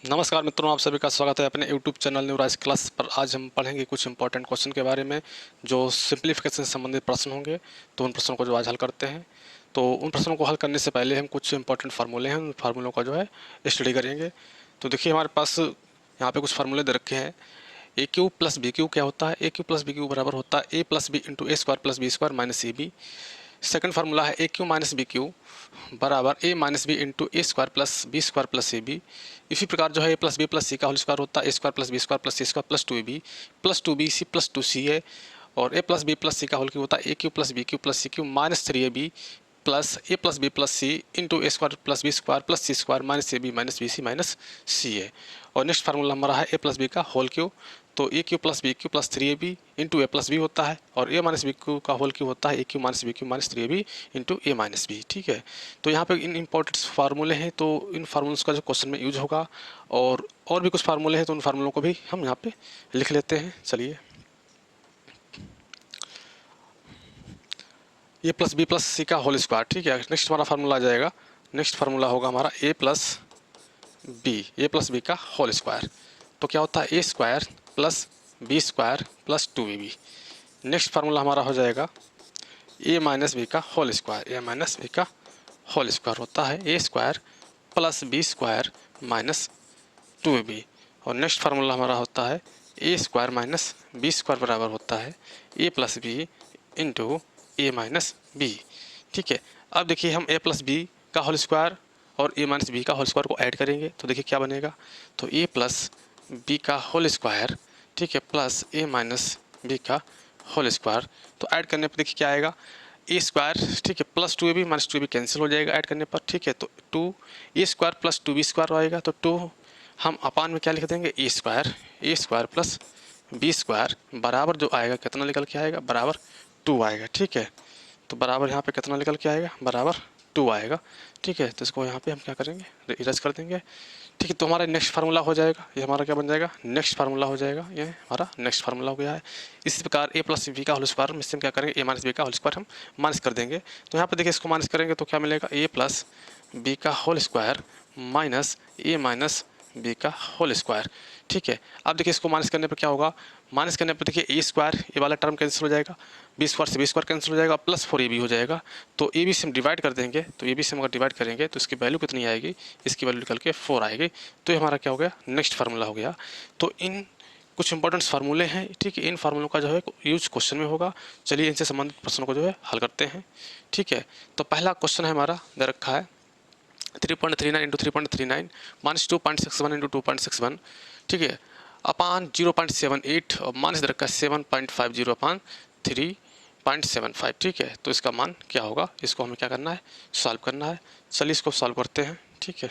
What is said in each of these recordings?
नमस्कार मित्रों, आप सभी का स्वागत है अपने YouTube चैनल न्यूराइज क्लास पर। आज हम पढ़ेंगे कुछ इंपॉर्टेंट क्वेश्चन के बारे में जो सिंप्लीफिकेशन से संबंधित प्रश्न होंगे। तो उन प्रश्नों को जो आज हल करते हैं, तो उन प्रश्नों को हल करने से पहले हम कुछ इंपॉर्टेंट फार्मूले हैं, उन फार्मूलों का जो है स्टडी करेंगे। तो देखिए, हमारे पास यहाँ पे कुछ फार्मूले दे रखे हैं। A cube plus b cube क्या होता है? A cube plus b cube बराबर होता है a plus B into a square plus b square minus a b. Second formula है a cube minus b cube बराबर a minus b into a square plus a b. इसी प्रकार जो है a plus सी का होल स्क्वायर होता है ए square plus b square plus c square plus two c है। और ए प्लस सी का होल क्यू होता है a cube plus c cube minus 3ab plus b plus c into a square plus b square plus c square minus a b minus c है। और next formula हमारा है a plus B का whole cube. तो a cube plus 3ab into a plus b होता है, और a minus b cube का होल क्यू होता है a cube minus 3ab into A minus b. ठीक है, तो यहाँ पे इन इंपॉर्टेंट फार्मूले हैं, तो इन फार्मूल्स का जो क्वेश्चन में यूज होगा। और भी कुछ फार्मूले हैं, तो उन फार्मूलों को भी हम यहाँ पे लिख लेते हैं। चलिए, ए प्लस सी का होल स्क्वायर। ठीक है, नेक्स्ट हमारा फार्मूला आ जाएगा। नेक्स्ट फार्मूला होगा हमारा ए प्लस बी का होल स्क्वायर। तो क्या होता है ए square plus 2ab। Next formula हमारा हो जाएगा ए माइनस बी का होल स्क्वायर होता है ए square plus b square minus 2ab। और नेक्स्ट फार्मूला हमारा होता है ए स्क्वायर माइनस बी स्क्वायर बराबर होता है a plus B into A minus b. ठीक है, अब देखिए, हम ए प्लस बी का होल स्क्वायर और ए माइनस बी का होल स्क्वायर को ऐड करेंगे तो देखिए क्या बनेगा। तो ए प्लस बी का होल स्क्वायर, ठीक है, प्लस ए माइनस बी का होल स्क्वायर। तो ऐड करने पर देखिए क्या आएगा, ए स्क्वायर, ठीक है, plus 2ab minus 2ab cancel हो जाएगा ऐड करने पर। ठीक है, तो 2 ए स्क्वायर प्लस 2b स्क्वायर आएगा। तो 2 हम अपान में क्या लिख देंगे, ए स्क्वायर प्लस बी स्क्वायर बराबर जो आएगा कितना निकल के आएगा, बराबर 2 आएगा। ठीक है, तो बराबर यहाँ पे कितना निकल के आएगा, बराबर 2 आएगा। ठीक है, तो इसको यहाँ पे हम क्या करेंगे, इरेज कर देंगे। ठीक है, तो हमारा नेक्स्ट फार्मूला हो जाएगा, ये हमारा क्या बन जाएगा, नेक्स्ट फार्मूला हो जाएगा। ये हमारा नेक्स्ट फार्मूला हो गया है। इसी प्रकार ए प्लस बी का होल स्क्वायर में हम क्या करेंगे, ए माइनस बी का होल स्क्वायर हम माइनस कर देंगे। तो यहाँ पे देखिए, इसको माइनस करेंगे तो क्या मिलेगा, ए प्लस बी का whole square minus a minus B का होल स्क्वायर। ठीक है, अब देखिए इसको माइनस करने पर क्या होगा, माइनस करने पर देखिए ए स्क्वायर, ये वाला टर्म कैंसिल हो जाएगा, बी स्क्वायर से बी स्क्वायर कैंसिल हो जाएगा, प्लस 4ab हो जाएगा। तो ए बी से हम डिवाइड कर देंगे, तो ए बी से हम अगर डिवाइड करेंगे तो इसकी वैल्यू कितनी आएगी, इसकी वैल्यू निकल के 4 आएगी। तो ये हमारा क्या हो गया, नेक्स्ट फार्मूला हो गया। तो इन कुछ इंपॉर्टेंट फार्मूले हैं। ठीक है, इन फार्मूलों का जो है यूज क्वेश्चन में होगा। चलिए, इनसे संबंधित प्रश्नों को जो है हल करते हैं। ठीक है, तो पहला क्वेश्चन है हमारा दे रखा है 3.39 इंटू 3.39 माइनस 2.61 इंटू 2.61। ठीक है, अपान 0.78 और माइनस दे रखा है 7.50 अपान 3.75। ठीक है, तो इसका मान क्या होगा, इसको हमें क्या करना है, सॉल्व करना है। चलिए इसको सॉल्व करते हैं। ठीक है,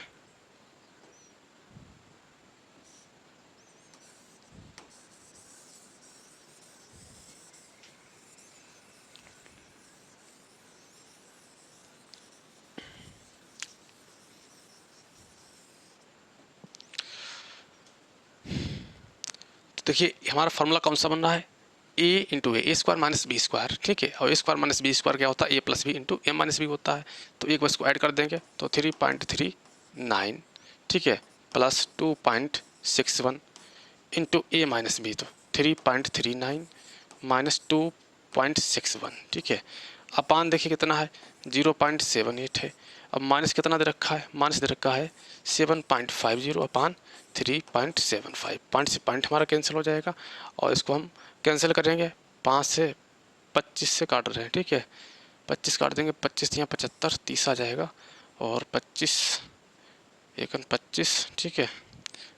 देखिए हमारा फार्मूला कौन सा बन रहा है, ए into a square minus B square. ठीक है, और ए स्क्वायर माइनस बी स्क्वायर क्या होता है, a plus B into A minus B होता है। तो एक बार इसको ऐड कर देंगे तो 3.39, ठीक है, प्लस 2.61 इंटू ए माइनस बी, तो 3.39 माइनस 2.61। ठीक है, अपान देखिए कितना है, 0.78 है। अब माइनस कितना दे रखा है, माइनस दे रखा है 7.50 अपान 3.75। पॉइंट से पॉइंट हमारा कैंसिल हो जाएगा, और इसको हम कैंसिल करेंगे 5 से 25 से काट रहे हैं। ठीक है, 25 काट देंगे, 25 यहाँ 75, 30 आ जाएगा, और 25 एकन 25। ठीक है,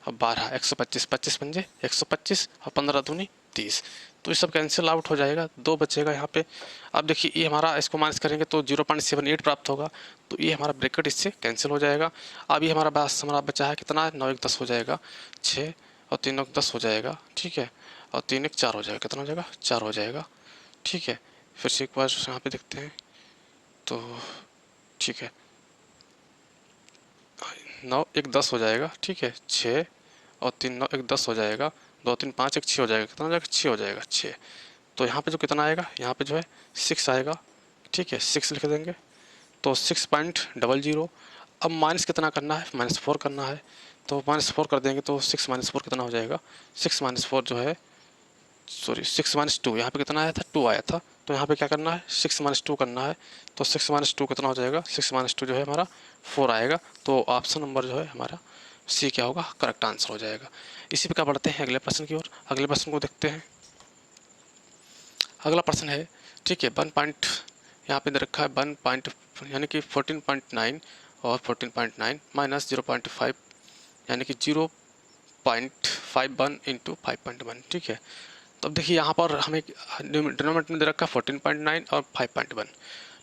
अब 12 125, 25 पंजे 125 और 15 दूनी 30। तो ये सब कैंसिल आउट हो जाएगा, 2 बचेगा यहाँ पे। अब देखिए ये हमारा, इसको माइनस करेंगे तो 0.78 प्राप्त होगा। तो ये हमारा ब्रैकेट इससे कैंसिल हो जाएगा। अब ये हमारा बचा है कितना है, 9 1 10 हो जाएगा, 6 और 3 1 10 हो जाएगा। ठीक है, और 3 1 4 हो जाएगा, कितना हो जाएगा, 4 हो जाएगा। ठीक है, फिर से एक बार यहाँ पे देखते हैं तो ठीक है, 9 1 10 हो जाएगा। ठीक है, 6 और 3 9 1 10 हो जाएगा, 2 3 5 1 6 हो जाएगा, कितना हो जाएगा, 6 हो जाएगा, 6। तो यहाँ पे जो कितना आएगा, यहाँ पे जो है 6 आएगा। ठीक है, 6 लिख देंगे, तो 6.00। अब माइनस कितना करना है, -4 करना है। तो -4 कर देंगे तो 6 - 4 कितना हो जाएगा, 6 - 4 जो है, सॉरी 6 - 2, यहाँ पे कितना आया था, 2 आया था, तो यहाँ पे क्या करना है, 6 - 2 करना है, तो 6 - 2 कितना हो जाएगा, 6 - 2 जो है हमारा 4 आएगा, तो ऑप्शन नंबर जो है हमारा सी क्या होगा, करेक्ट आंसर हो जाएगा। इसी प्रकार बढ़ते हैं अगले प्रश्न की ओर। अगले प्रश्न को देखते हैं। अगला प्रश्न है, ठीक है, 1 पॉइंट यहाँ पे दे रखा है 1 पॉइंट यानी कि 14.9 और 14.9 माइनस 0.5 यानी कि 0.51 इंटू 5.1, ठीक है। तो अब देखिए यहाँ पर हमें डिनोमिनेटर में दे रखा है 14.9 और 5.1,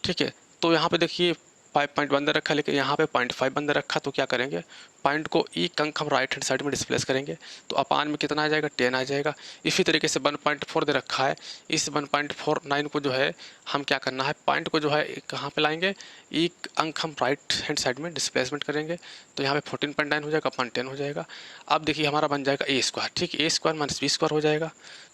ठीक है। तो यहाँ पे देखिए 5.1 दे रखा है, लेकिन यहाँ पे 0.5 दे रखा है, तो क्या करेंगे, पॉइंट को एक अंक हम राइट हैंड साइड में डिस्प्लेस करेंगे, तो अपान में कितना आ जाएगा, 10 आ जाएगा। इसी तरीके से 1.4 दे रखा है, इस 1.49 को जो है हम क्या करना है, पॉइंट को जो है कहाँ पे लाएंगे, एक अंक हम राइट हैंड साइड में डिस्प्लेसमेंट करेंगे, तो यहाँ पे 14.9 हो जाएगा, अपन 10 हो जाएगा। अब देखिए हमारा बन जाएगा ए स्क्वायर, ठीक है, ए स्क्वायर माइनस बी स्क्वायर हो जाएगा।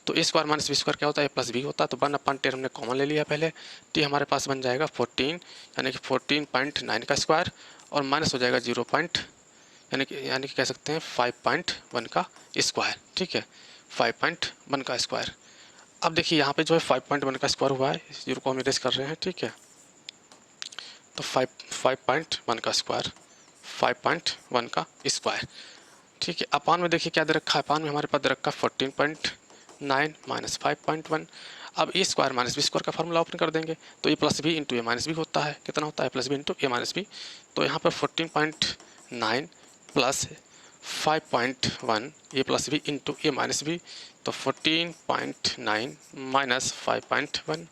तो ए स्क्वायर माइनस बी स्क्वायर क्या होता है, प्लस बी होता है, तो 1/10 हमने कॉमन ले लिया पहले, तो हमारे पास बन जाएगा 14 यानी कि 14.9 का स्क्वायर, और माइनस हो जाएगा 0 यानी कि कह सकते हैं 5.1 का स्क्वायर, ठीक है, 5.1 का स्क्वायर। अब देखिए यहाँ पे जो है 5.1 का स्क्वायर हुआ है, इस 0 को हम इरेज कर रहे हैं, ठीक है। तो 5.1 का स्क्वायर, 5.1 का स्क्वायर, ठीक है। अपान में देखिए क्या दे रखा है, अपान में हमारे पास दे रखा है 14.9 माइनस 5.1। अब ए स्क्वायर माइनस बी स्क्वायर का फॉर्मूला ओपन कर देंगे, तो ए प्लस बी इंटू ए माइनस बी होता है, कितना होता है, प्लस बी इंटू ए माइनस बी। तो यहाँ पर 14.9 प्लस 5.1 ए प्लस बी इंटू ए माइनस बी, तो 14.9 माइनस 5.1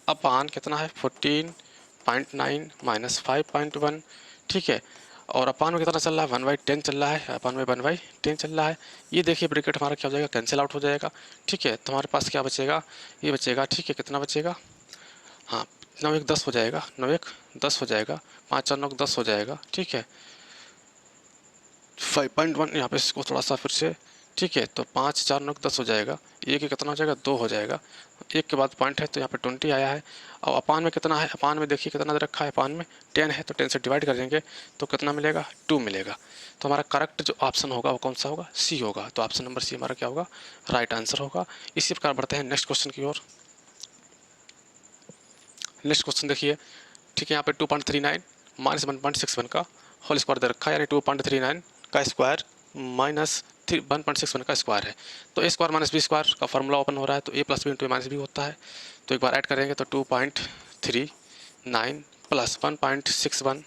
अपान कितना है, 14.9 माइनस 5.1, ठीक है। और अपान में कितना चल रहा है, 1/10 चल रहा है, अपान में 1/10 चल रहा है। ये देखिए ब्रैकेट हमारा क्या हो जाएगा, कैंसिल आउट हो जाएगा, ठीक है। तो हमारे पास क्या बचेगा, ये बचेगा, ठीक है, कितना बचेगा, हाँ 9 1 10 हो जाएगा, 9 1 10 हो जाएगा, 5 4 9 10 हो जाएगा, ठीक है। 5.1 यहाँ पे इसको थोड़ा सा फिर से, ठीक है, तो 5 4 9 10 हो जाएगा, ये कि कितना हो जाएगा, 2 हो जाएगा, एक के बाद पॉइंट है तो यहाँ पे 20 आया है। और अपान में कितना है, अपान में देखिए कितना दे रखा है, अपान में 10 है, तो 10 से डिवाइड कर देंगे तो कितना मिलेगा, 2 मिलेगा। तो हमारा करेक्ट जो ऑप्शन होगा वो कौन सा होगा, सी होगा। तो ऑप्शन नंबर सी हमारा क्या होगा, राइट आंसर होगा। इसी प्रकार बढ़ते हैं नेक्स्ट क्वेश्चन की ओर। नेक्स्ट क्वेश्चन देखिए, ठीक है, यहाँ पे 2.39 माइनस 1.61 का होल स्क्वायर दे रखा है, यानी 2.39 का स्क्वायर माइनस 1.61 का स्क्वायर है। तो ए स्क्वायर माइनस बी स्क्वायर का फॉर्मूला ओपन हो रहा है, तो ए प्लस बी इंटू ए माइनस बी होता है। तो एक बार ऐड करेंगे तो 2.39 प्लस 1.61,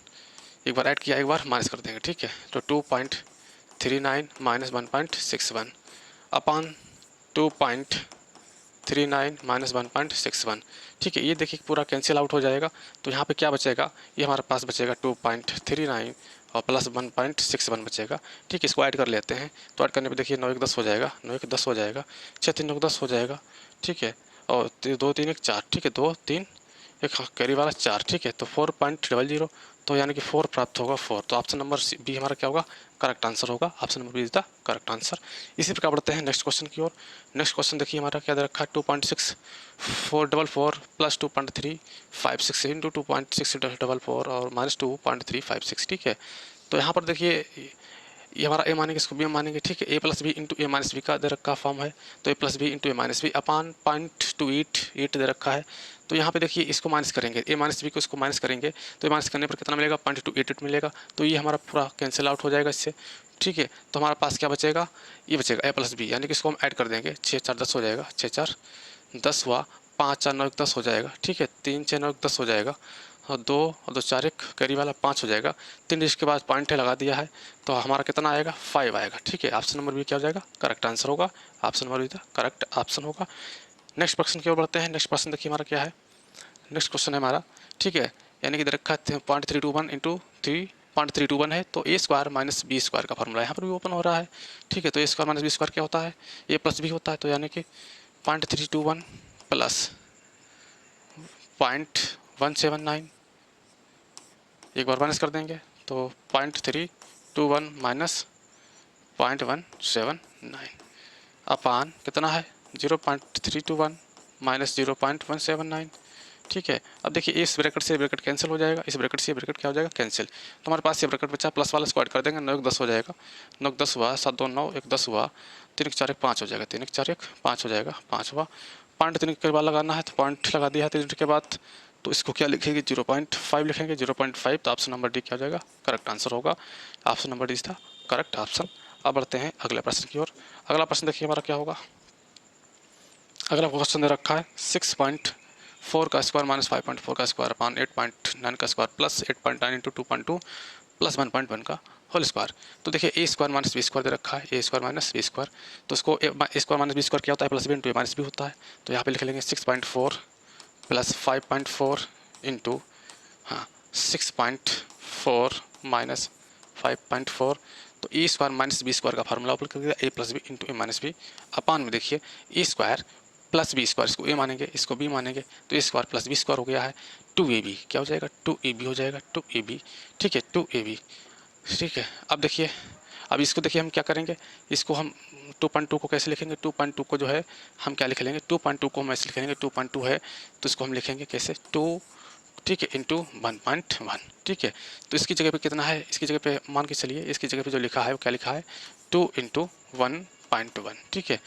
एक बार ऐड किया, एक बार माइनस कर देंगे, ठीक है। तो 2.39 माइनस 1.61 अपान 2.39 माइनस 1.61, ठीक है। ये देखिए पूरा कैंसिल आउट हो जाएगा, तो यहाँ पे क्या बचेगा, ये हमारे पास बचेगा 2.39 और प्लस 1.61 बचेगा, ठीक है। इसको ऐड कर लेते हैं, तो ऐड करने पे देखिए 9 1 10 हो जाएगा, 9 1 10 हो जाएगा, 6 3 9 10 हो जाएगा, ठीक है। और 2 3 1 4, ठीक है, 2 3 एक कैरी वाला 4, ठीक है। तो 4.00, तो यानी कि 4 प्राप्त होगा, 4। तो ऑप्शन नंबर बी हमारा क्या होगा, करेक्ट आंसर होगा। Option number B is the correct answer. इसी प्रकार बढ़ते हैं नेक्स्ट क्वेश्चन की ओर। नेक्स्ट क्वेश्चन देखिए हमारा क्या दे रखा है, 2.6444 प्लस 2.356 इंटू 2.644 और माइनस 2.356, ठीक है। तो यहाँ पर देखिए ये हमारा ए मानेंगे, इसको बी मानेंगे, ठीक है। A plus B into A minus B का दे रखा फॉर्म है, तो ए प्लस बी इंटू ए माइनस बी अपान 0.28 दे रखा है। तो यहाँ पे देखिए इसको माइनस करेंगे, ए माइनस बी को इसको माइनस करेंगे, तो माइनस करने पर कितना मिलेगा, 0.288 मिलेगा। तो ये हमारा पूरा कैंसिल आउट हो जाएगा इससे, ठीक है। तो हमारे पास क्या बचेगा, ये बचेगा ए प्लस बी, यानी कि इसको हम ऐड कर देंगे, 6 4 10 हो जाएगा, 6 4 10 हुआ, 5 4 9 10 हो जाएगा, ठीक है। 3 6 9 10 हो जाएगा, और 2 और 2 4 1 करीब वाला 5 हो जाएगा। 3 इसके बाद पॉइंट है लगा दिया है, तो हमारा कितना आएगा, 5 आएगा, ठीक है। ऑप्शन नंबर बी क्या हो जाएगा, करेक्ट आंसर होगा। ऑप्शन नंबर बी था करेक्ट ऑप्शन होगा। नेक्स्ट क्वेश्चन की ओर बढ़ते हैं। नेक्स्ट क्वेश्चन देखिए हमारा क्या है, नेक्स्ट क्वेश्चन है हमारा, ठीक है, यानी कि रखा है 0.321 इंटू 3.321 है, तो ए स्क्वायर माइनस बी स्क्वायर का फॉर्मूला यहाँ पर भी ओपन हो रहा है, ठीक है। तो ए स्क्वायर माइनस बी स्क्वायर क्या होता है, ए प्लस बी होता है, तो यानी कि 0.321 प्लस 0.179, एक बार माइनस कर देंगे, तो 0.321 माइनस 0.179 अपान कितना है, 0.321 माइनस 0.179, ठीक है। अब देखिए इस ब्रैकेट से ब्रैकेट कैंसिल हो जाएगा, इस ब्रैकेट से ब्रैकेट क्या हो जाएगा, कैंसिल। तो हमारे पास ये ब्रैकेट बचा, प्लस वाला स्क्वायर कर देंगे, 9 1 10 हो जाएगा, 9 1 10 हुआ, 7 2 9 1 10 हुआ, 3 1 4 1 5 हो जाएगा, 3 1 4 1 5 हो जाएगा, 5 हुआ। पॉइंट 3 के बाद लगाना है तो पॉइंट लगा दिया 3 के बाद, तो इसको क्या लिखेंगे, 0.5 लिखेंगे, 0.5। तो ऑप्शन नंबर डी क्या हो जाएगा, करेक्ट आंसर होगा। Option number D is the correct option. अब बढ़ते हैं अगले प्रश्न की ओर। अगला प्रश्न देखिए हमारा क्या होगा। अगला क्वेश्चन दे रखा है 6.4 का स्क्वायर माइनस 5.4 का स्क्वायर अपान 8.9 का स्क्वायर प्लस 8.9 इंटू 2.2 प्लस 1.1 का होल स्क्वायर। तो देखिए A square minus B square दे रखा है, ए स्क्वायर माइनस बी स्क्वायर। तो इसको A square minus B square क्या होता है, प्लस बी इंटू ए माइनस बी होता है। तो यहाँ पे लिख लेंगे 6.4 प्लस 5.4 इंटू, हाँ 6.4 माइनस 5.4। तो ए स्क्वायर माइनस बी स्क्वायर का फार्मूला अप्लाई कर दिया, ए प्लस बी इंटू ए माइनस बी अपान में देखिए A square plus b square, इसको ए मानेंगे इसको बी मानेंगे, तो ए स्क्वायर प्लस बी स्क्वायर हो गया है 2ab, क्या हो जाएगा 2ab हो जाएगा 2ab, ठीक है 2ab, ठीक है। अब देखिए, अब इसको देखिए हम क्या करेंगे, इसको हम 2.2 को कैसे लिखेंगे, 2.2 को जो है हम क्या लिख लेंगे, 2.2 को हम ऐसे लिख लेंगे, 2.2 है तो इसको हम लिखेंगे कैसे 2, ठीक है, इंटू 1.1, ठीक है। तो इसकी जगह पे कितना है, इसकी जगह पे मान के चलिए, इसकी जगह पे जो लिखा है वो क्या लिखा है 2 इंटू 1.1, ठीक है।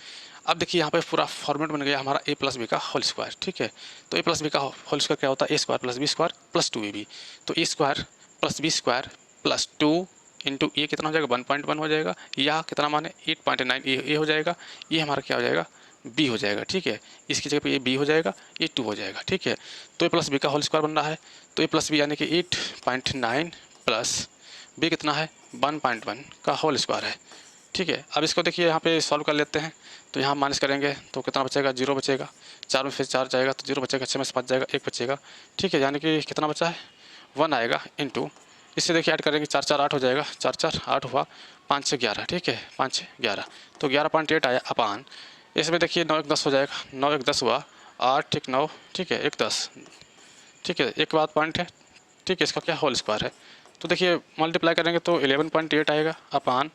अब देखिए यहाँ पे पूरा फॉर्मेट बन गया हमारा ए प्लस बी का होल स्क्वायर, ठीक है। तो ए प्लस बी का होल स्क्वायर क्या होता है, ए square plus b square plus 2ab। तो ए square plus b square plus 2 into a कितना हो जाएगा 1.1 हो जाएगा, या कितना माने 8.9 ए हो जाएगा, ये हमारा क्या हो जाएगा बी हो जाएगा, ठीक है। इसकी जगह पे ये बी हो जाएगा, ये 2 हो जाएगा, ठीक है। तो ए प्लस बी का होल स्क्वायर बन रहा है, तो ए प्लस बी यानी कि 8.9 प्लस बी कितना है 1.1 का होल स्क्वायर है, ठीक है। अब इसको देखिए यहाँ पे सॉल्व कर लेते हैं, तो यहाँ माइनस करेंगे तो कितना बचेगा 0 बचेगा, 4 में फिर 4 जाएगा तो 0 बचेगा, 6 में से 5 जाएगा 1 बचेगा, ठीक है। यानी कि कितना बचा है 1 आएगा, इंटू इससे देखिए ऐड करेंगे 4 4 8 हो जाएगा, 4 4 8 हुआ, 5 6 11, ठीक है 5 6 11, तो 11.8 आया अपान, इसमें देखिए 9 1 10 हो जाएगा, 9 1 10 हुआ, 8 1 9, ठीक है 1 10, ठीक है एक बात पॉइंट है, ठीक है। इसका क्या होल स्क्वायर है, तो देखिए मल्टीप्लाई करेंगे तो 11.8 आएगा अपान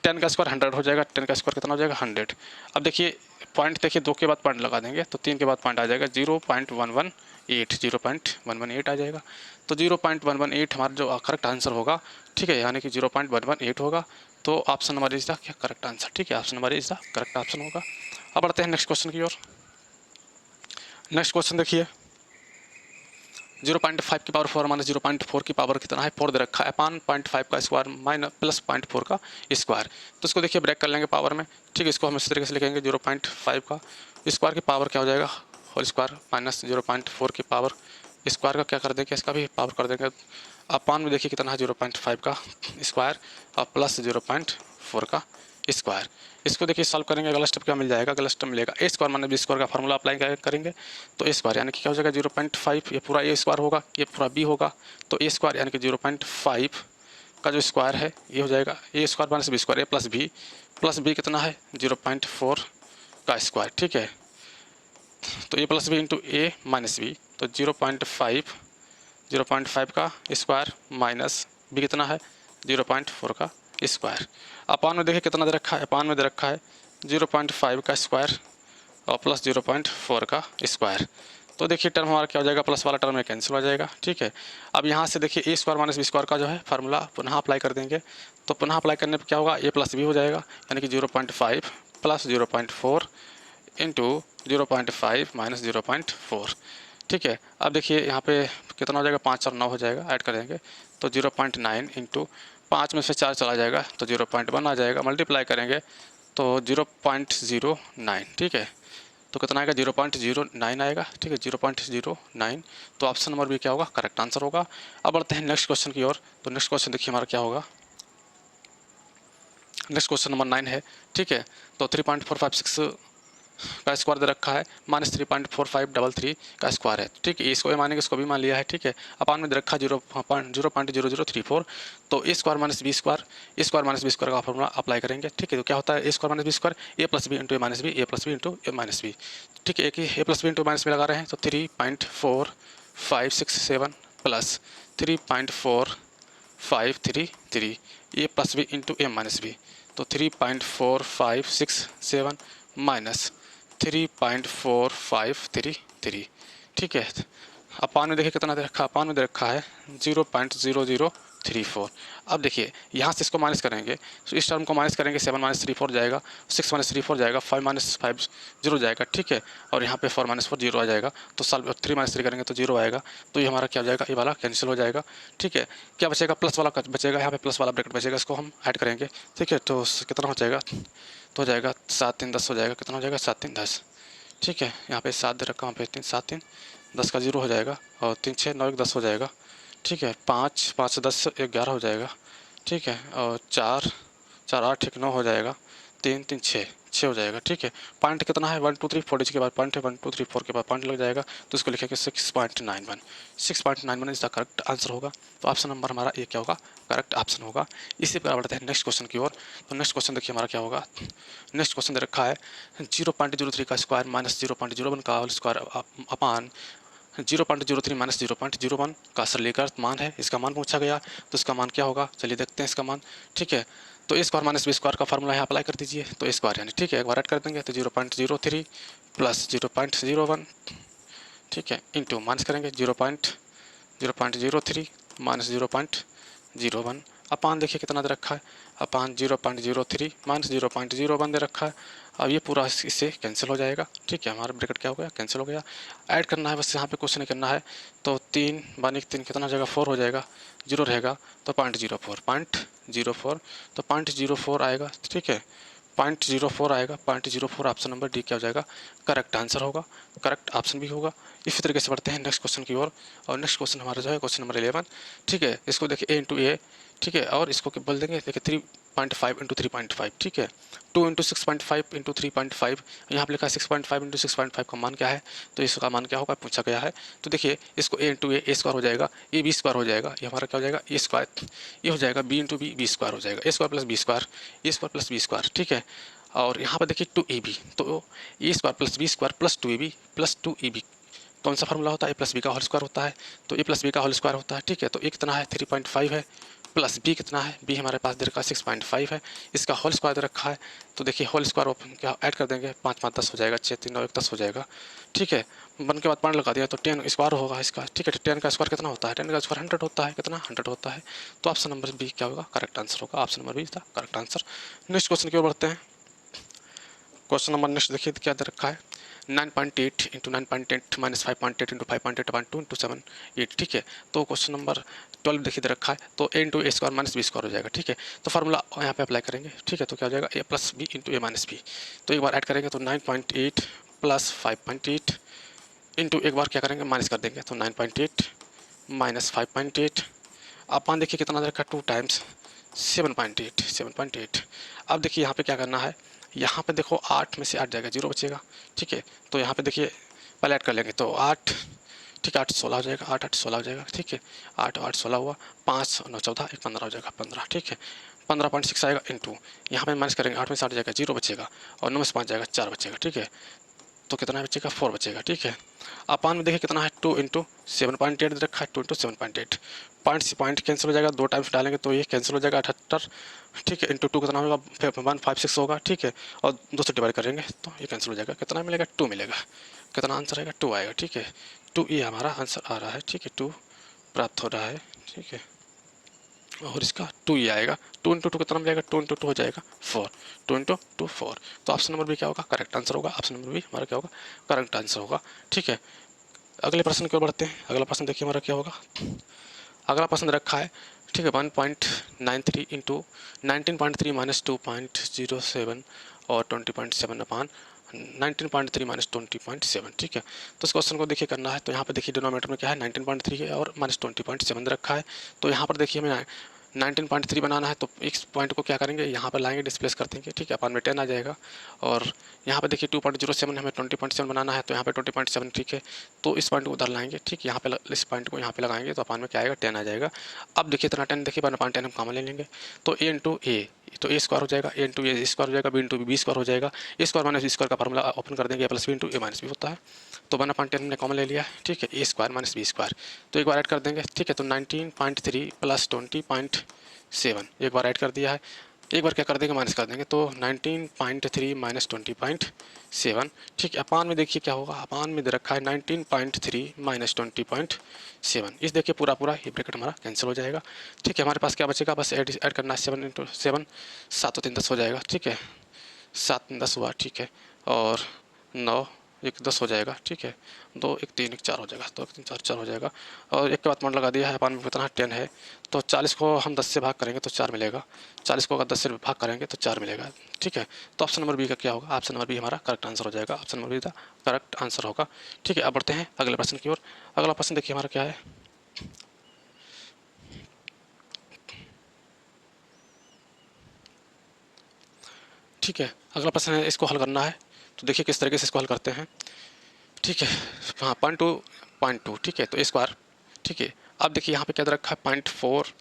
10 का स्क्वायर 100 हो जाएगा, 10 का स्क्वायर कितना हो जाएगा 100। अब देखिए पॉइंट देखिए 2 के बाद पॉइंट लगा देंगे तो 3 के बाद पॉइंट आ जाएगा 0.118 आ जाएगा। तो 0.118 हमारा जो करेक्ट आंसर होगा, ठीक है, यानी कि 0.118 होगा। तो ऑप्शन नंबर इज द क्या करेक्ट आंसर, ठीक है, option number is the correct option होगा। अब बढ़ते हैं नेक्स्ट क्वेश्चन की ओर। नेक्स्ट क्वेश्चन देखिए 0.5 की पावर 4 माइनस 0.4 की पावर कितना है 4 दे रखा है अपान 0.5 का स्क्वायर माइनस प्लस 0.4 का स्क्वायर। तो इसको देखिए ब्रेक कर लेंगे पावर में, ठीक है। इसको हम इस तरीके से लिखेंगे 0.5 का स्क्वायर की पावर क्या हो जाएगा होल स्क्वायर माइनस 0.4 की पावर स्क्वायर का क्या कर देंगे, इसका भी पावर कर देंगे अपान में देखिए कितना है 0.5 का स्क्वायर और प्लस 0.4 का स्क्वायर। इसको देखिए सॉल्व करेंगे, अगला स्टेप क्या मिल जाएगा, अगला स्टेप मिलेगा ए स्क्वायर माइनस बी स्क्वायर का फॉर्मूला अप्लाई करेंगे तो ए स्क्वायर यानी कि क्या हो जाएगा 0.5, ये पूरा ए स्क्वायर होगा, ये पूरा बी होगा, तो ए स्क्वायर यानी कि 0.5 का जो स्क्वायर है ये हो जाएगा a square minus B square, a plus B कितना है 0.4 का स्क्वायर, ठीक है। तो ए प्लस बी इंटू ए माइनस बी, तो 0.5 का स्क्वायर माइनस बी कितना है 0.4 का स्क्वायर। अपान में देखिए कितना दे रखा है, अपान में दे रखा है 0.5 का स्क्वायर और प्लस 0.4 का स्क्वायर। तो देखिए टर्म हमारा क्या हो जाएगा, प्लस वाला टर्म में कैंसिल हो जाएगा, ठीक है। अब यहाँ से देखिए A square minus B square का जो है फार्मूला पुनः अप्लाई कर देंगे, तो पुनः अप्लाई करने पर क्या होगा ए प्लस बी हो जाएगा, यानी कि 0.5 प्लस 0.4 इंटू 0.5 माइनस 0.4, ठीक है। अब देखिए यहाँ पे कितना हो जाएगा 5 और 9 हो जाएगा, ऐड करेंगे तो 0.9 इंटू 5 में से 4 चला जाएगा तो 0.1 आ जाएगा, मल्टीप्लाई करेंगे तो 0.09, ठीक है। तो कितना आएगा 0.09 आएगा, ठीक है 0.09। तो ऑप्शन नंबर भी क्या होगा करेक्ट आंसर होगा। अब बढ़ते हैं नेक्स्ट क्वेश्चन की ओर। तो नेक्स्ट क्वेश्चन देखिए हमारा क्या होगा, नेक्स्ट क्वेश्चन नंबर 9 है, ठीक है। तो 3.456 का स्क्वायर दे रखा है माइनस 3.4533 का स्क्वायर है, ठीक है। इसको मानेंगे, इसको भी मान लिया है, ठीक है। अपान में दे रखा 0.0034, तो ए स्क्वायर माइनस बी स्क्वायर का फॉर्मूला अप्लाई करेंगे, ठीक है। तो क्या होता है ए square minus B square a plus B into A minus b, a plus B into A minus b, ठीक है। एक ही a plus B into minus b लगा रहे हैं तो 3.4567 plus 3.4533 a plus B into A minus b, तो 3.4567 minus 3.4533, ठीक है। अपान में देखिए कितना दे रखा है, अपान में दे रखा है 0.0034। अब देखिए यहाँ से इसको माइनस करेंगे तो इस टर्म को माइनस करेंगे, 7 माइनस 3 4 जाएगा, 6 माइनस 3 4 जाएगा, 5 माइनस 5 0 जाएगा, ठीक है। और यहाँ पे 4 माइनस 4 0 आ जाएगा, तो साल 3 माइनस 3 करेंगे तो 0 आएगा, तो ये हमारा क्या हो जाएगा, ये वाला कैंसिल हो जाएगा, ठीक है। क्या बचेगा, प्लस वाला बचेगा, यहाँ पे प्लस वाला ब्रैकेट बचेगा, इसको हम ऐड करेंगे, ठीक है। तो कितना हो जाएगा, तो हो जाएगा 7 3 10 हो जाएगा, कितना हो जाएगा 7 3 10, ठीक है। यहाँ पे 7 दे रखा, वहाँ पे 3 7 3 10 का 0 हो जाएगा, और 3 6 9 1 10 हो जाएगा, ठीक है। 5 5 10 11 हो जाएगा, ठीक है। और 4 4 8 1 9 हो जाएगा, 3 3 6 हो जाएगा, ठीक है। पॉइंट कितना है 1 2 3 4 के बाद पॉइंट है, 1 2 3 4 के बाद पॉइंट लग जाएगा, तो इसको लिखेंगे 6.91। 6.91 इसका करेक्ट आंसर होगा। तो ऑप्शन नंबर हमारा ये क्या होगा, करेक्ट ऑप्शन होगा। इसी पर बढ़ते हैं नेक्स्ट क्वेश्चन की ओर। तो नेक्स्ट क्वेश्चन देखिए हमारा क्या होगा। नेक्स्ट क्वेश्चन दे रखा है 0.03 का स्क्वायर माइनस 0.01 का होल स्क्वायर अपान 0.03 माइनस 0.01 का सरलीकृत मान है। इसका मान पूछा गया, तो इसका मान क्या होगा, चलिए देखते हैं इसका मान, ठीक है। तो ए स्क्वायर माइनस बी स्क्वायर का फार्मूला यहाँ अप्लाई कर दीजिए, तो ए स्क्वायर यानी, ठीक है, एक बार ऐड कर देंगे तो 0.03 प्लस 0.01, ठीक है, इंटू माइनस करेंगे 0.03 माइनस 0.01 अपान देखिए कितना दे रखा है, अपान 0.03 माइनस 0.01 दे रखा है। अब ये पूरा इससे कैंसिल हो जाएगा, ठीक है, हमारा ब्रैकेट क्या हो गया, कैंसिल हो गया। ऐड करना है बस, यहाँ पे कुछ नहीं करना है, तो 3 बानी 3 कितना हो जाएगा 4 हो जाएगा, 0 रहेगा तो 0.04 तो 0.04 आएगा, ठीक है, 0.04 आएगा, 0.04 ऑप्शन नंबर डी क्या हो जाएगा, करेक्ट आंसर होगा, करेक्ट ऑप्शन भी होगा। इसी तरीके से बढ़ते हैं नेक्स्ट क्वेश्चन की ओर। और नेक्स्ट क्वेश्चन हमारा जो है क्वेश्चन नंबर 11, ठीक है। इसको देखिए a इंटू ए, ठीक है, और इसको बोल देंगे देखिए 3.5 इंटू 3.5, ठीक है, 2 इंटू 6.5 इंटू 3.5, यहाँ पर लिखा है 6.5 इंटू 6.5 का मान क्या है, तो इसका मान क्या होगा पूछा गया है। तो देखिए इसको a इंटू ए स्क्वायर हो जाएगा, ए बी स्क्वायर हो जाएगा, ये हमारा क्या हो जाएगा ए स्क्वायर, ये हो जाएगा बी इंटू बी स्क्वायर हो जाएगा, a square plus b square, a square plus b square, ठीक है। और यहाँ पर देखिए 2ab, तो ए square plus b square plus 2ab plus 2ab कौन सा फार्मूला होता है, ए प्लस बी का होल स्क्वायर होता है, तो ए प्लस बी का होल स्क्वायर होता है, ठीक है। तो ए कितना है 3.5 है, प्लस बी कितना है, बी हमारे पास दे रखा है 6.5 है, इसका होल स्क्वायर दे रखा है, तो देखिए होल स्क्वायर ओपन क्या ऐड कर देंगे, 5 5 10 हो जाएगा, 6 3 9 1 10 हो जाएगा, ठीक है। बन के बाद पॉइंट लगा दिया तो 10 स्क्वायर होगा इसका, ठीक है। 10 का स्क्वायर कितना होता है, 10 का स्क्वायर 100 होता है, कितना 100 होता है, तो ऑप्शन नंबर बी क्या होगा, करेक्ट आंसर होगा, ऑप्शन नंबर बी था करेक्ट आंसर। नेक्स्ट क्वेश्चन की ओर बढ़ते हैं। क्वेश्चन नंबर नेक्स्ट देखिए क्या दे रखा है, 9.8 into 9.8 minus 5.8 into 5.8 upon 2 into 7 8, ठीक है। तो क्वेश्चन नंबर 12 देखिए दे रखा है, तो ए into a square minus B square हो जाएगा, ठीक है। तो फार्मूला यहाँ पे अप्लाई करेंगे, ठीक है। तो क्या हो जाएगा ए प्लस बी इंटू ए माइनस बी, तो एक बार ऐड करेंगे तो 9.8 प्लस 5.8 इंटू एक बार क्या करेंगे माइनस कर देंगे, तो 9.8 माइनस 5.8 अपन देखिए कितना दे रखा है 2 टाइम्स 7.8। अब देखिए यहाँ पे क्या करना है, यहाँ पे देखो 8 में से 8 जाएगा, 0 बचेगा, ठीक है। तो यहाँ पे देखिए पहले ऐड कर लेंगे तो 8, ठीक है, 8 16 हो जाएगा, 8 8 16 हो जाएगा, ठीक है। 8 8 16 हुआ, 5 9 14 1 15 हो जाएगा, 15, ठीक है। 15.6 आएगा इंटू यहाँ पे माइनस करेंगे, 8 में से 8 जाएगा 0 बचेगा, और 9 में से 5 जाएगा 4 बचेगा, ठीक है। तो कितना बचेगा 4 बचेगा, ठीक है। अपान में देखिए कितना है 2 इंटू 7.8 दे रखा है, 2 इंटू 7.8, पॉइंट से पॉइंट कैंसिल हो जाएगा, 2 टाइम्स डालेंगे तो ये कैंसिल हो जाएगा 78, ठीक है, इंटू 2 कितना होगा 156 होगा, ठीक है। और 2 से डिवाइड करेंगे तो ये कैंसिल हो जाएगा, कितना मिलेगा 2 मिलेगा, कितना आंसर आएगा 2 आएगा, ठीक है। 2 ये हमारा आंसर आ रहा है, ठीक है, 2 प्राप्त हो रहा है, ठीक है। और इसका 2 ये आएगा, 2 इंटू 2 कितना मिलेगा, 2 इंटू 2 हो जाएगा 4, 2 इंटू 2 4, तो ऑप्शन नंबर भी क्या होगा, करेक्ट आंसर होगा, ऑप्शन नंबर भी हमारा क्या होगा, करेक्ट आंसर होगा, ठीक है। अगले प्रश्न की ओर बढ़ते हैं। अगला प्रश्न देखिए हमारा क्या होगा। अगला प्रश्न रखा है, ठीक है, 1.93 इंटू 19.3 माइनस 2.07 और 20.7 अपान 19.3 माइनस 20.7, ठीक है। तो इस क्वेश्चन को देखिए करना है, तो यहाँ पर देखिए डिनोमिनेटर में क्या है 19.3 है और माइनस 20.7 रखा है, तो यहाँ पर देखिए हमें 19.3 बनाना है, तो इस पॉइंट को क्या करेंगे यहाँ पर लाएंगे, डिस्प्लेस कर देंगे, ठीक है, अपान में 10 आ जाएगा। और यहाँ पे देखिए 2.07 हमें 20.7 बनाना है, तो यहाँ पे 20.7, ठीक है। तो इस पॉइंट को उधर लाएंगे, ठीक, यहाँ पे इस पॉइंट को यहाँ पे लगाएंगे तो अपान में क्या आएगा 10 आ जाएगा। अब देखिए इतना 10 देखिए 1/10 हम कॉमन ले लेंगे, तो ए इंटू ए, तो ए स्क्वायर हो जाएगा, ए इंटू ए स्क्वायर हो जाएगा, बी इंटू बी स्क्वायर हो जाएगा, a square minus B square का फॉर्मूला ओपन कर देंगे, प्लस बी इंटू ए माइनस बी होता है, तो 1/10 हमने कॉमन ले लिया, ठीक है। ए स्क्वायर माइनस बी स्क्वायर, तो एक बार ऐड कर देंगे, ठीक है। तो 19.3 प्लस 20.7 एक बार ऐड कर दिया है, एक बार क्या कर देंगे, माइनस कर देंगे, तो 19.3 माइनस 20.7, ठीक है। अपान में देखिए क्या होगा, अपान में दे रखा है 19.3 माइनस 20.7। इस देखिए पूरा पूरा ये ब्रैकेट हमारा कैंसिल हो जाएगा, ठीक है। हमारे पास क्या बचेगा, बस ऐड करना है 7 इंटू 7, 7 और 3 10 हो जाएगा, ठीक है। 7 10 हुआ, ठीक है। और 9 1 10 हो जाएगा, ठीक है। 2 1 3 1 4 हो जाएगा, 2 1 3 4 4 हो जाएगा। और एक के बाद मोड लगा दिया है, अपान में कितना 10 है, तो 40 को हम 10 से भाग करेंगे तो 4 मिलेगा, 40 को अगर 10 से भाग करेंगे तो 4 मिलेगा, ठीक है। तो ऑप्शन नंबर बी का क्या होगा, ऑप्शन नंबर बी हमारा करेक्ट आंसर हो जाएगा, ऑप्शन नंबर बी का करेक्ट आंसर होगा, ठीक है। अब बढ़ते हैं अगले प्रश्न की ओर। अगला प्रश्न देखिए हमारा क्या है, ठीक है। अगला प्रश्न है, इसको हल करना है, तो देखिए किस तरीके से इसको हल करते हैं, ठीक है। हाँ, 0.2, ठीक है, तो इस बार, ठीक है। अब देखिए यहाँ पे क्या दे रखा है 0.4,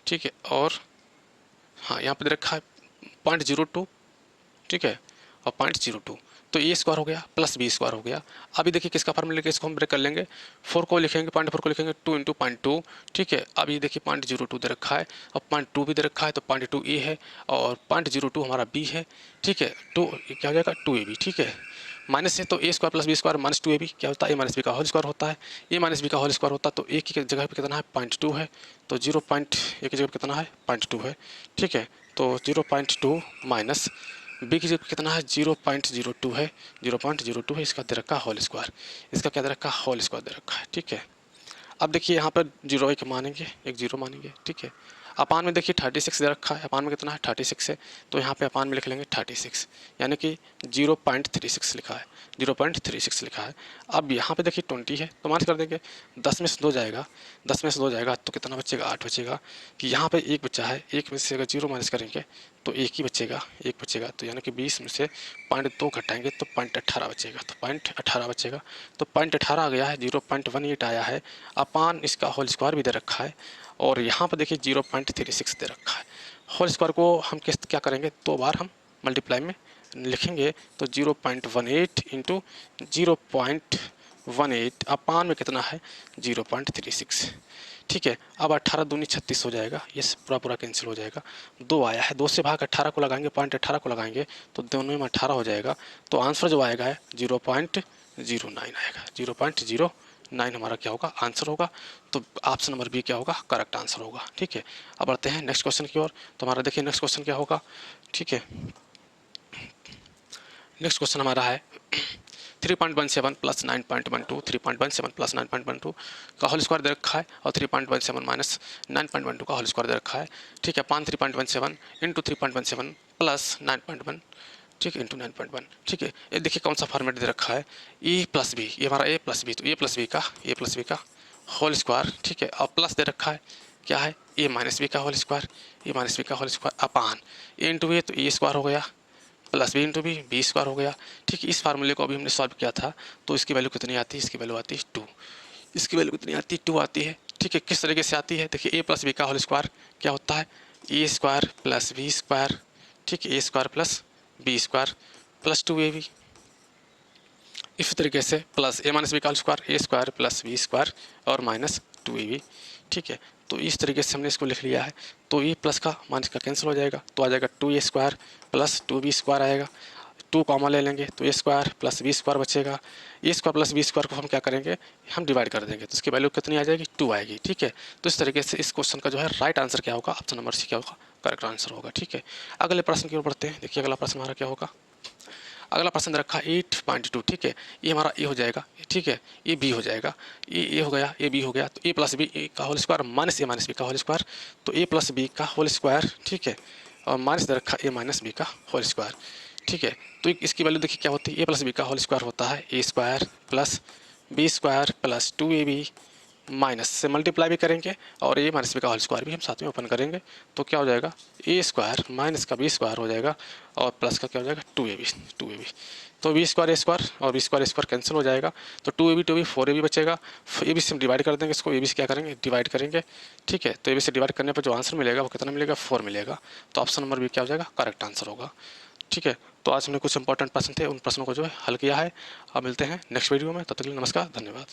ठीक है। और हाँ, यहाँ पे दे रखा है 0.02, ठीक है, और 0.02, तो ए स्क्वायर हो गया प्लस बी स्क्वायर हो गया। अभी देखिए किसका फार्मूला लेके इसको हम ब्रेक कर लेंगे, 4 को लिखेंगे, 0.4 को लिखेंगे 2 इंटू 0.2, ठीक है। अब ये देखिए 0.02 दे रखा है और 0.2 भी दे रखा है, तो 0.2 ए है और 0.02 हमारा बी है, ठीक है। तो क्या हो जाएगा 2 ए बी, ठीक है। माइनस से तो ए square plus b square minus 2 a b क्या होता है, ए माइनस बी का होल स्क्वायर होता है, ए माइनस बी का होल स्क्वायर होता है, तो ए की जगह पे कितना है 0.2 है, तो 0. ए की जगह पे कितना है 0.2 है, ठीक है। तो 0.2 माइनस बी की जगह कितना है 0.02 है, 0.02 है, इसका दे रखा होल स्क्वायर, इसका क्या दे रखा होल स्क्वायर दे रखा है, ठीक है। अब देखिए यहाँ पर जीरो एक मानेंगे, एक जीरो मानेंगे, ठीक है। अपान में देखिए 36 दे रखा है, अपान में कितना है 36 है, तो यहाँ पे अपान में लिख लेंगे 36, यानी कि 0.36 लिखा है, 0.36 लिखा है। अब यहाँ पे देखिए 20 है, तो माइनस कर देंगे, 10 में से 2 जाएगा, 10 में से 2 जाएगा तो कितना बचेगा 8 बचेगा, कि यहाँ पे एक बचा है, एक में से अगर 0 माइनस करेंगे तो एक ही बचेगा, एक बचेगा, तो यानी कि 20 में से 0.2 घटाएंगे तो 0.18 बचेगा, तो 0.18 बचेगा, तो 0.18 आ गया है, 0.18 आया है। अपान इसका होल स्क्वायर भी दे रखा है, और यहाँ पर देखिए 0.36 दे रखा है। होल स्क्वायर को हम किस क्या करेंगे, 2 बार हम मल्टीप्लाई में लिखेंगे, तो 0.18 इंटू 0.18 अपान में कितना है 0.36, ठीक है। अब 18 दूनी 36 हो जाएगा, ये पूरा पूरा कैंसिल हो जाएगा, 2 आया है, 2 से भाग 18 को लगाएंगे, 0.18 को लगाएंगे तो दोनों में 18 हो जाएगा, तो आंसर जो आएगा है 0.09 आएगा, 0.09 हमारा क्या होगा आंसर होगा, तो ऑप्शन नंबर बी क्या होगा करेक्ट आंसर होगा, ठीक है। अब बढ़ते हैं नेक्स्ट क्वेश्चन की ओर, तो हमारा देखिए नेक्स्ट क्वेश्चन क्या होगा, ठीक है। नेक्स्ट क्वेश्चन हमारा है 3.17 प्लस 9.12, 3.17 प्लस 9.12 का होल स्क्वायर दे रखा है, और 3.17 माइनस 9.12 का होल स्क्वायर दे रखा है, ठीक है। पान 3.17 इंटू 3.17 प्लस 9.1, ठीक है, इंटू 9.1, ठीक है। ये देखिए कौन सा फॉर्मेट दे रखा है, ए प्लस बी, ये हमारा ए प्लस बी, तो ए प्लस बी का होल स्क्वायर, ठीक है, और प्लस दे रखा है क्या है ए माइनस बी का whole square, A minus B का whole square upon A into A, तो ए स्क्वायर हो गया plus B into B, B square हो गया, ठीक है। इस फार्मूले को अभी हमने सॉल्व किया था, तो इसकी वैल्यू कितनी आती है, इसकी वैल्यू आती है 2, इसकी वैल्यू कितनी आती है 2 आती है, ठीक है। किस तरीके से आती है, देखिए ए प्लस बी का होल स्क्वायर क्या होता है ए स्क्वायर प्लस बी स्क्वायर, ठीक है, ए square plus b square plus 2ab, इसी तरीके से प्लस ए माइनस बी का whole square a square plus b square और माइनस 2ab, ठीक है। तो इस तरीके से हमने इसको लिख लिया है, तो ए प्लस का माइनस का कैंसिल हो जाएगा, तो आ जाएगा 2a square plus 2b square आएगा, 2 कॉमन ले लेंगे तो ए स्क्वायर प्लस बी स्क्वायर बचेगा, ए स्क्वायर प्लस बी स्क्वायर को हम क्या करेंगे हम डिवाइड कर देंगे, तो इसकी वैल्यू कितनी आ जाएगी 2 आएगी, ठीक है। तो इस तरीके से इस क्वेश्चन का जो है राइट आंसर क्या होगा, ऑप्शन नंबर सी क्या होगा करेक्ट आंसर होगा, ठीक है। अगले प्रश्न की ओर बढ़ते हैं, देखिए अगला प्रश्न हमारा क्या होगा, अगला प्रश्न रखा 8.2, ठीक है, ये हमारा ए हो जाएगा, ठीक है, ये बी हो जाएगा, ये हो गया, ये बी हो गया, तो ए प्लस बी का whole square minus a minus B का होल स्क्वायर, तो ए प्लस बी का होल स्क्वायर, ठीक है, और माइनस दे रखा ए माइनस बी का होल स्क्वायर, ठीक है। तो इसकी वैल्यू देखिए क्या होती है, ए प्लस बी का होल स्क्वायर होता है ए square plus b square plus 2ab, minus से मल्टीप्लाई भी करेंगे और ए माइनस बी का होल स्क्वायर भी हम साथ में ओपन करेंगे, तो क्या हो जाएगा ए स्क्वायर माइनस का बी स्क्वायर हो जाएगा और प्लस का क्या हो जाएगा 2ab, तो बी स्क्वायर ए स्क्वायर और बी स्क्वायर स्क्वायर कैंसिल हो जाएगा, तो 2ab 4ab बचेगा, ए बी से हम डिवाइड कर देंगे इसको, ए बी से क्या करेंगे डिवाइड करेंगे, ठीक है। तो ए बी से डिवाइड करने पर जो आंसर मिलेगा वो कितना मिलेगा 4 मिलेगा, तो ऑप्शन नंबर बी क्या हो जाएगा करेक्ट आंसर होगा, ठीक है। तो आज हमने कुछ इंपॉर्टेंट प्रश्न थे, उन प्रश्नों को जो है हल किया है। अब मिलते हैं नेक्स्ट वीडियो में, तब तक के लिए नमस्कार, धन्यवाद।